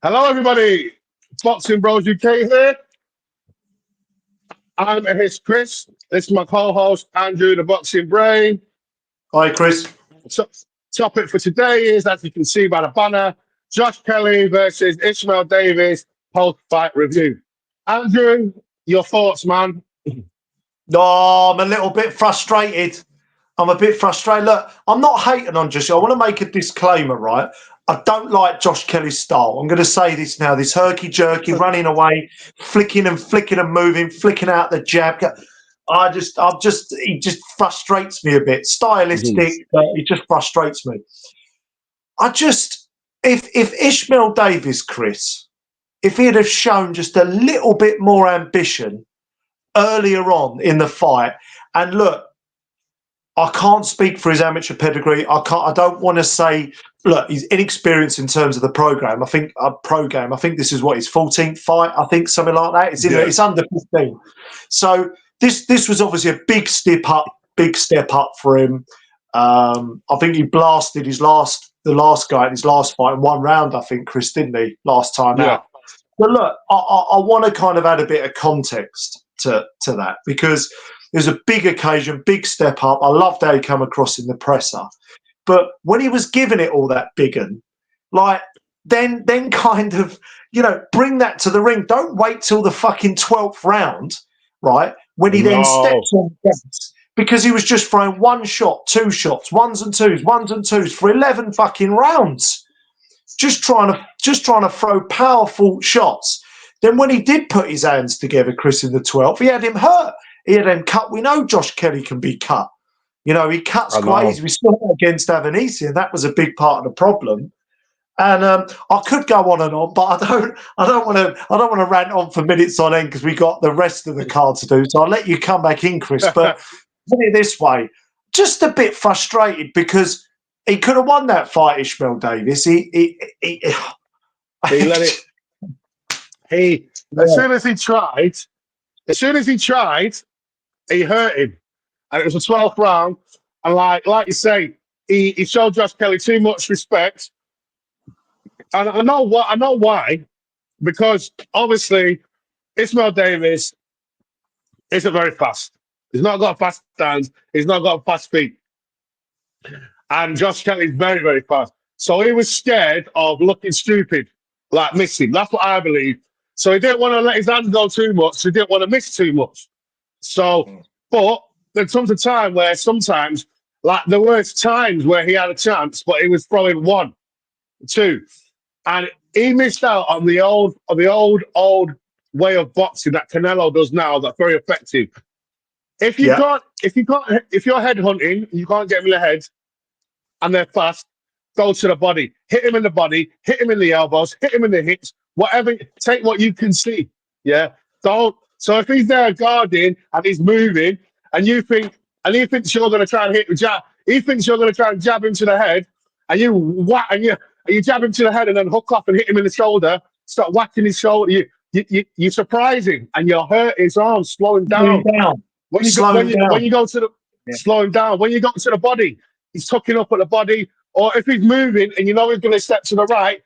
Hello, everybody. Boxing Bros UK here. I'm his Chris. This is my co-host Andrew, the Boxing Brain. Hi, Chris. So, topic for today is, as you can see by the banner, Josh Kelly versus Ishmael Davis post-fight review. Andrew, your thoughts, man? No, I'm a little bit frustrated. Look, I'm not hating on Josh. I want to make a disclaimer, right? I don't like Josh Kelly's style. I'm going to say this now. This herky-jerky, running away, flicking and moving, flicking out the jab. He just frustrates me a bit. Stylistic, but it just frustrates me. If Ishmael Davis, Chris, if he'd have shown just a little bit more ambition earlier on in the fight, and look, I can't speak for his amateur pedigree. I don't want to say, look, he's inexperienced in terms of the program. I think this is what his 14th fight. I think something like that. It's under 15. So this was obviously a big step up for him. I think he blasted the last guy in his last fight in one round. I think Chris, didn't he, last time out? But look, I want to kind of add a bit of context to that, because it was a big occasion, big step up. I loved how he came across in the presser. But when he was giving it all that big un, like, then kind of, bring that to the ring. Don't wait till the fucking 12th round, right, when he then steps on the gas, because he was just throwing one shot, two shots, ones and twos for 11 fucking rounds. Just trying to throw powerful shots. Then when he did put his hands together, Chris, in the 12th, he had him hurt. He had him cut. We know Josh Kelly can be cut. He cuts quite easy. We saw that against Avanesi, and that was a big part of the problem. And I could go on and on, but I don't want to rant on for minutes on end, because we got the rest of the card to do. So I'll let you come back in, Chris. But put it this way, just a bit frustrated, because he could have won that fight, Ishmael Davis. He let it. As soon as he tried, he hurt him, and it was the 12th round. And like you say, he showed Josh Kelly too much respect, and I know why, because obviously Ishmael Davis isn't very fast. He's not got fast hands. He's not got fast feet, and Josh Kelly's very, very fast. So he was scared of looking stupid, like missing. That's what I believe. So he didn't want to let his hands go too much. So he didn't want to miss too much. So, but there comes a time where sometimes, like, there were times where he had a chance, but he was throwing 1, 2, and he missed out on the old way of boxing that Canelo does now. That's very effective. If you're head hunting, you can't get him in the head, and they're fast, go to the body, hit him in the body, hit him in the elbows, hit him in the hips, whatever. Take what you can see. Yeah. Don't. So if he's there guarding and he's moving, and he thinks you're going to try and hit the jab, he thinks you're going to try and jab him to the head, and you jab him to the head and then hook off and hit him in the shoulder, start whacking his shoulder. You surprise him, and you hurt his arms, slow him down. When you go to the body, he's tucking up at the body. Or if he's moving and he's going to step to the right,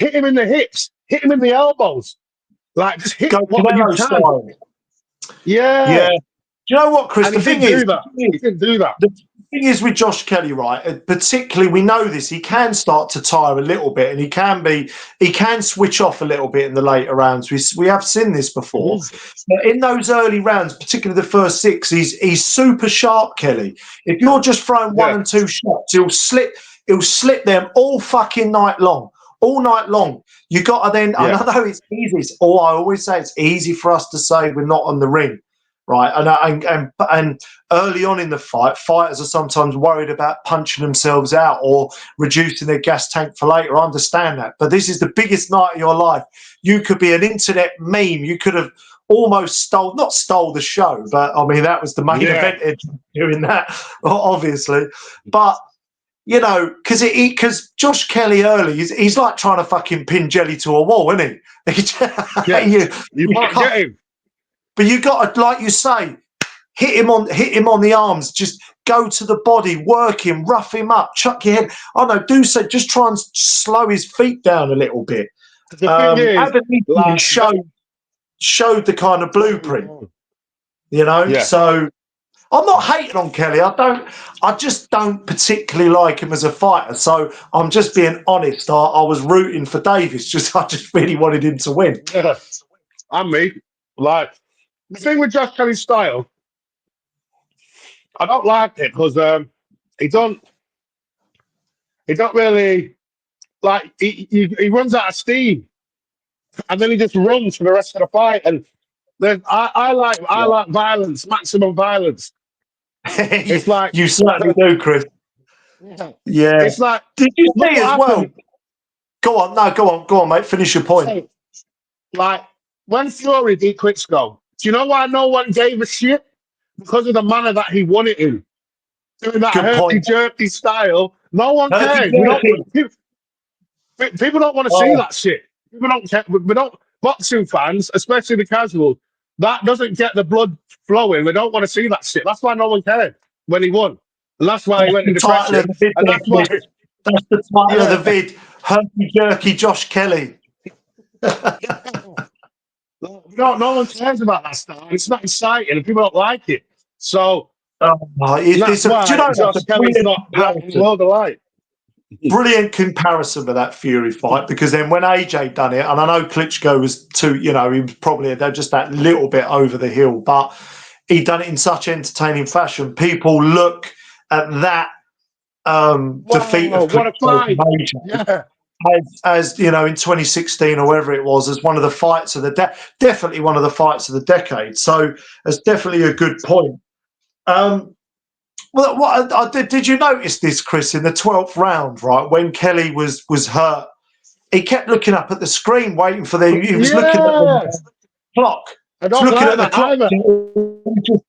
hit him in the hips, hit him in the elbows. Like, just hit what you can. Yeah. Do you know what, Chris? He didn't do that. The thing is with Josh Kelly, right? Particularly, we know this. He can start to tire a little bit, and he can switch off a little bit in the later rounds. We have seen this before. But in those early rounds, particularly the first 6, he's super sharp, Kelly. If you're just throwing 1 and 2 shots, he'll slip them all fucking night long. All night long. You got to then, I know it's easy. I always say it's easy for us to say we're not on the ring, right? And early on in the fight, fighters are sometimes worried about punching themselves out or reducing their gas tank for later. I understand that. But this is the biggest night of your life. You could be an internet meme. You could have almost not stole the show, but I mean, that was the main event doing that, obviously. But because Josh Kelly early, he's like trying to fucking pin jelly to a wall, isn't he? You can't get him. But you got to, like you say, hit him on the arms, just go to the body, work him, rough him up, chuck your head. Oh no, do so. Just try and slow his feet down a little bit. The thing is, Abernethy like, showed the kind of blueprint, you know. yeah, So I'm not hating on Kelly. I just don't particularly like him as a fighter. So I'm just being honest. I was rooting for Davis. I just really wanted him to win. yeah, and me. Like, the thing with Josh Kelly's style, I don't like it because he don't he don't really like he runs out of steam and then he just runs for the rest of the fight. And then I like violence, maximum violence. It's like You certainly do, Chris. Yeah. it's like Did you look see what as well? happened. Go on. No, go on, mate. Finish your point. So, like when Fury beat Klitschko, do you know why no one gave a shit? Because of the manner that he won it in, doing that Good point. herky jerky style. No one Herky cares. We don't. jerky. People don't want to see Oh, that shit. People don't care. We don't. Boxing fans, especially the casual, that doesn't get the blood flowing. We don't want to see that shit. That's why no one cared when he won, and that's why he that's went the into title of depression. the vid And there, that's why, Chris. That's the title of the yeah, vid. Herky jerky Josh Kelly. no one cares about that stuff. It's not exciting, and people don't like it. So that's Do you why know that's a Josh Kelly's brilliant not in the comparison? world of light. Brilliant comparison with that Fury fight, because then when AJ done it, and I know Klitschko was he was probably just that little bit over the hill, but he done it in such entertaining fashion. People look at that defeat Wow, of what a Klitschko from fight! AJ Yeah, as in 2016 or whatever it was, as one of the fights of the definitely one of the fights of the decade. So it's definitely a good point. Well, what I did you notice this, Chris, in the 12th round, right, when Kelly was hurt, he kept looking up at the screen, waiting for he was looking at yeah. the clock. I He was don't looking like at the that clock. either.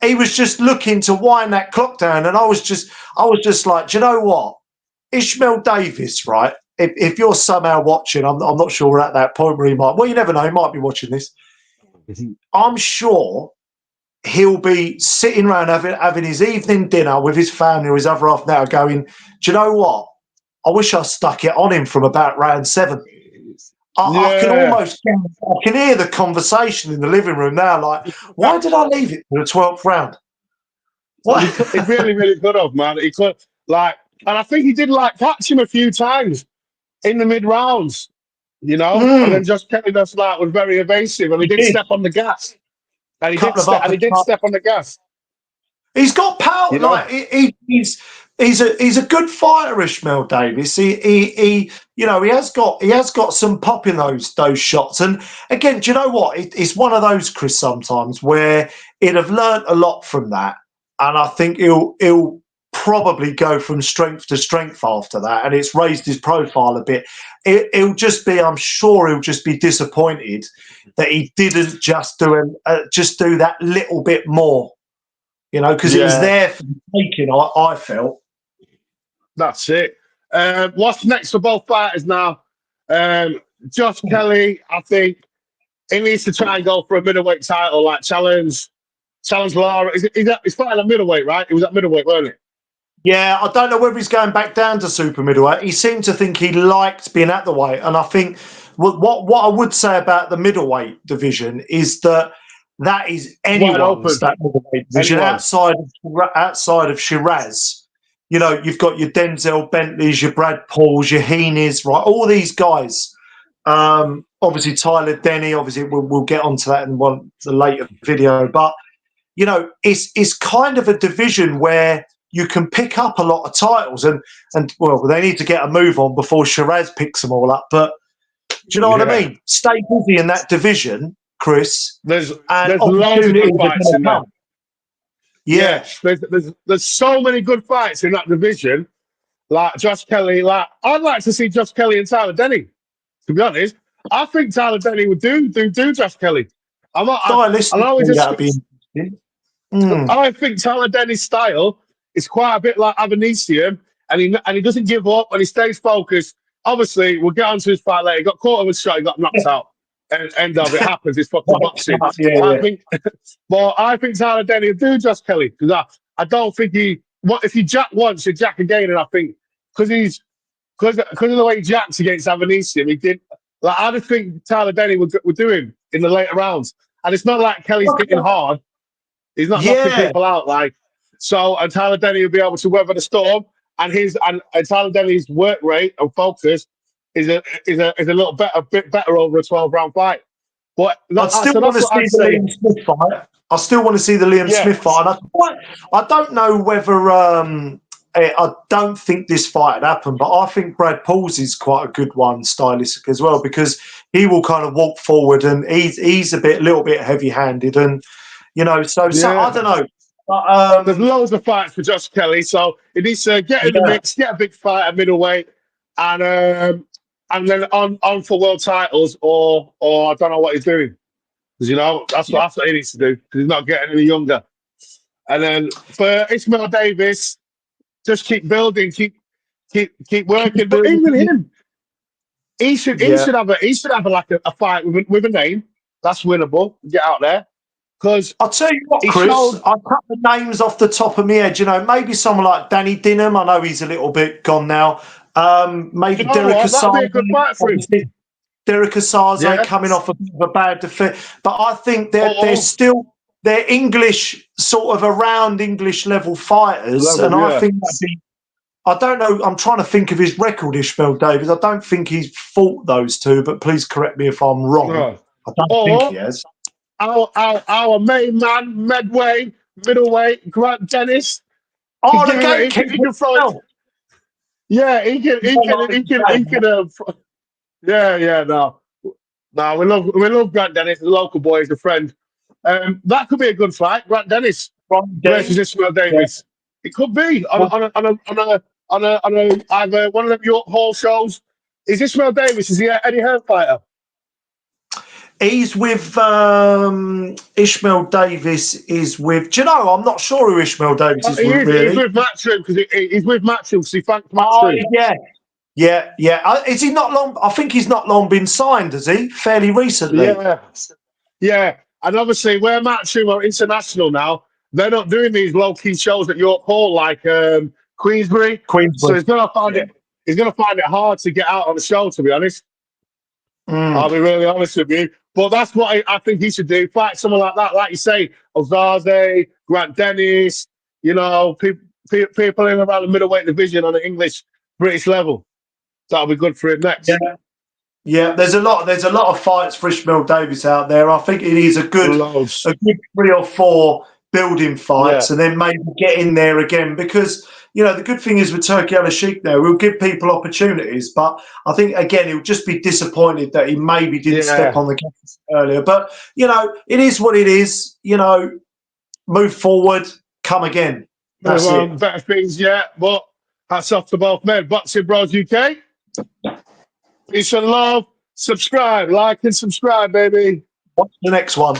He was just looking to wind that clock down, and I was just like, do you know what, Ishmael Davis, right? If you're somehow watching, I'm not sure we're at that point where he might. Well, you never know. He might be watching this. I'm sure he'll be sitting around having his evening dinner with his family or his other half now, going, do you know what? I wish I stuck it on him from about round 7. I can Yeah, almost hear the conversation in the living room now. Like, why did I leave it for the 12th round? What? he really, really could have, man. He could like, and I think he did like catch him a few times in the mid rounds, And then just Kelly just like was very evasive, and he He did did. step on the gas, and Couple of uppercuts. step on the gas, He's got power. you know. Like he's a good fighter, Ishmael Davis. He he has got some pop in those shots. And again, do you know what? It's one of those, Chris, sometimes where he'd have learnt a lot from that, and I think he'll probably go from strength to strength after that, and it's raised his profile a bit. He'll just be, I'm sure, he'll just be disappointed that he didn't just do that little bit more. Because it was Yeah, there for the taking, I felt. that's it. What's next for both fighters now? Josh Kelly, I think he needs to try and go for a middleweight title, like challenge Lara. He's fighting at middleweight, right? He was at middleweight, wasn't it? Yeah, I don't know whether he's going back down to super middleweight. He seemed to think he liked being at the weight. And I think what I would say about the middleweight division is that is It's wide anyone's, open. that middleweight division, Anyone's. outside of Shiraz. You've got your Denzel Bentleys, your Brad Pauls, your Heeneys, right? All these guys. Obviously, Tyler Denny. Obviously, we'll get onto that in the later video. But it's kind of a division where you can pick up a lot of titles, and well, they need to get a move on before Shiraz picks them all up. But do you know what I Yeah. mean? Stay busy in that division, Chris, There's and there's loads of opportunities good are fights going to in there. come. Yeah, Yes, there's so many good fights in that division. Like Josh Kelly, like I'd like to see Josh Kelly and Tyler Denny. To be honest, I think Tyler Denny would do Josh Kelly. I know we stylistically just. that'd be interesting. Mm. I think Tyler Denny's style is quite a bit like Avanesium, and he doesn't give up and he stays focused. Obviously, we'll get onto his fight later. He got caught with a shot, he got knocked out. end of it happens. It's fucking boxing. Yeah, I yeah. think, but I think Tyler Denny will do Josh Kelly because I don't think he. What if he jack once, he jack again, and I think because of the way he jacks against Avanesium, he did. Like I just think Tyler Denny would do him in the later rounds, and it's not like Kelly's hitting hard. He's not knocking Yeah, people out like so. And Tyler Denny will be able to weather the storm, and and Tyler Denny's work rate and focus is a little bit a bit better over a 12 round fight. But I'd still so want that's to what see I'd the say. Liam Smith fight. I still want to see the Liam Yeah, Smith fight. And I don't know whether I don't think this fight had happened, but I think Brad Paul's is quite a good one stylistic as well because he will kind of walk forward and he's a little bit heavy-handed and so I yeah. don't know. But, There's loads of fights for Josh Kelly, so he needs to get in the yeah, mix, get a big fight at middleweight, and then on for world titles, or I don't know what he's doing because that's what he needs to do because he's not getting any younger. And then for Ishmael Davis, just keep building, keep working. But even him, he yeah. should have a fight with a name that's winnable. Get out there because I'll tell you what, he Chris, showed. I cut the names off the top of my head. Maybe someone like Danny Dinham. I know he's a little bit gone now. You Maybe know Derek what? That'll be a Assange. good fight for him. Obviously, Derek Assange Yeah. coming off a bit of a bad defeat. But I think Or they're English, sort of around English level fighters. And level, I yeah. think I don't know. I'm trying to think of his record, Ishmael Davis. I don't think he's fought those two, but please correct me if I'm wrong. Uh, I don't think he or has. our main man, Medway, middleweight, Grant Dennis, can Oh, the give him. He gatekeeper. can throw it. No, Yeah, you don't like him he saying can. that. Yeah, yeah. No, no. We love Grant Dennis, the local boy, he's a friend. That could be a good fight. Grant Dennis Ron versus Dean. Ishmael Yeah. Davis. It could be Well, on a either one of them York Hall shows. Is Ishmael Davis? Is he a Eddie Hearn fighter? he's with Ishmael Davis. Is with. Do you know? I'm not sure who Ishmael Davis is He with, is. He's really. with Matchroom because he's with Matchroom because he thanked Oh Matchroom. yeah, yeah, yeah. Is he not long? I think he's not long been signed, has he? Fairly recently. Yeah, yeah. And obviously, where Matchroom are international now, they're not doing these low key shows at York Hall like Queensbury. So Queensbury. Yeah. he's gonna find it hard to get out on the show. To be honest, I'll Mm. be really honest with you. But that's what I think he should do. Fight someone like that, like you say, Ozaze, Grant Dennis. People in around the middleweight division on the English British level. That'll be good for him Yeah. next. Yeah, there's a lot. There's a lot of fights for Ishmael Davis out there. I think it is Loads. a good 3 or 4 building Yeah. fights, and then maybe get in there again. Because the good thing is with Turkey Al Sheikh, there we'll give people opportunities. But I think again, he'll just be disappointed that he maybe didn't step Yeah. on the gas earlier. But it is what it is. Move forward, come again. Move That's it. on, better things yet. But hats off to both men. Boxing Bros UK. Peace and love. Subscribe, like and subscribe, baby. What's the next one?